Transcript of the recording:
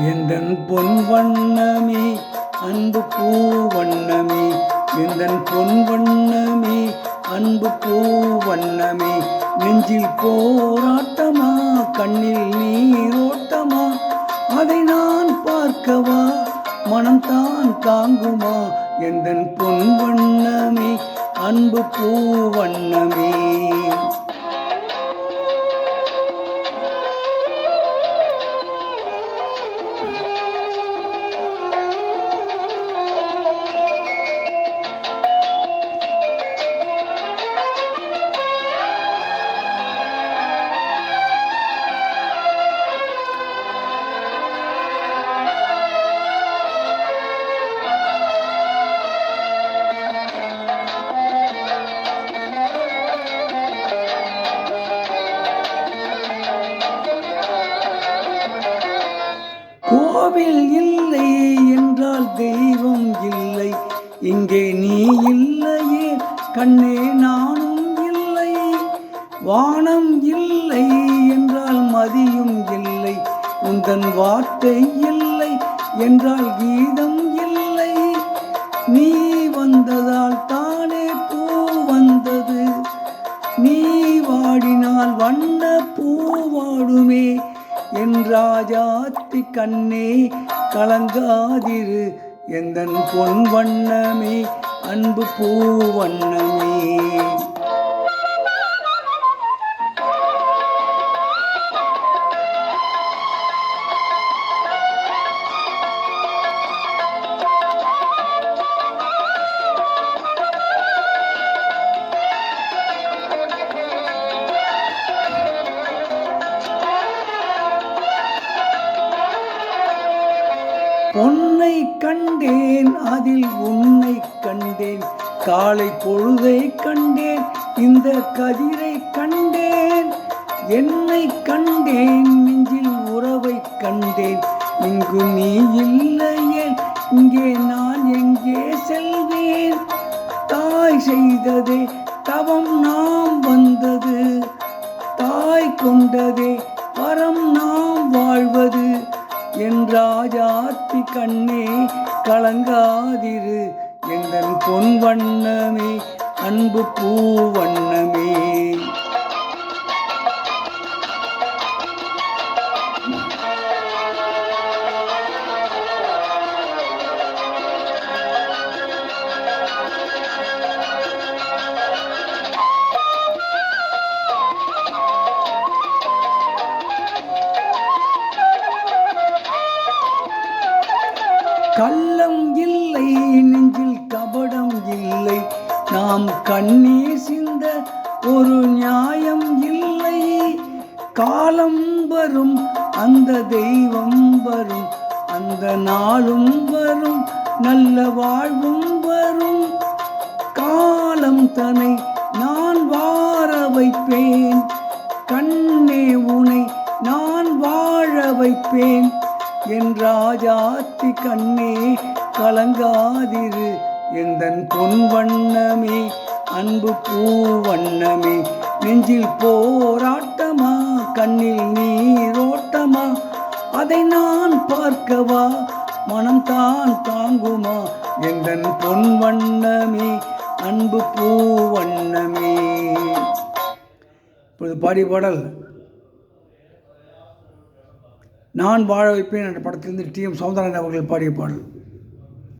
எந்தன் பொன் வண்ணமே அன்பு பூ வண்ணமே, எந்தன் பொன் வண்ணமே அன்பு பூ வண்ணமே, நெஞ்சில் போராட்டமா கண்ணில் நீரோட்டமா, அதை நான் பார்க்கவா மனம் தான் தாங்குமா, எந்தன் பொன் வண்ணமே அன்பு பூ வண்ணமே. கோவில் இல்லை என்றால் தெய்வம் இல்லை, இங்கே நீ இல்லையே கண்ணே நானும் இல்லை, வானம் இல்லை என்றால் மதியும் இல்லை, உந்தன் வார்த்தை இல்லை என்றால் கீதம் இல்லை, நீ வந்ததால் தானே பூ வந்தது, நீ வாடினால் வண்ண பூ வாடுமே, என் ராஜாத்தி கண்ணே கலங்காதிரு, எந்தன் பொன் வண்ணமே அன்பு பூ வண்ணமே. பொன்னை கண்டேன் அதில் உன்னை கண்டேன், காலை பொழுதை கண்டேன் இந்த கதிரை கண்டேன், என்னை கண்டேன் நெஞ்சில் உறவை கண்டேன், இங்கு நீ இல்லையே இங்கே நான் எங்கே செல்வேன், தாய் செய்ததே தவம் நாம் வந்தது, தாய் கொண்டதே வரம் நாம் வாழ்வது, என் ராஜாத்தி கண்ணே கலங்காதிரு, எந்தன் பொன் வண்ணமே அன்பு பூ வண்ணமே. கள்ளம் இல்லை நெஞ்சில் கபடம் இல்லை, நாம் கண்ணீர் சிந்த ஒரு நியாயம் இல்லை, காலம் வரும் அந்த தெய்வம் வரும், அந்த நாளும் வரும் நல்ல வாழ்வும் வரும், காலம் தன்னை நான் வாழ வைப்பேன், கண்ணே உனை நான் வாழ வைப்பேன், என் ராஜாத்தி கண்ணே கலங்காதிரு, எந்தன் பொன் வண்ணமே அன்பு பூ வண்ணமே, நெஞ்சில் போராட்டமா கண்ணில் நீரோட்டமா, அதை நான் பார்க்கவா மனம் தான் தாங்குமா, எந்தன் பொன் வண்ணமே அன்பு பூ வண்ணமே. இப்பொழுது பாடிய பாடல் நான் வாழ வைப்பேன் என்ற படத்திலிருந்து டி.எம். சௌந்தரராஜன் அவர்கள் பாடிய பாடல்.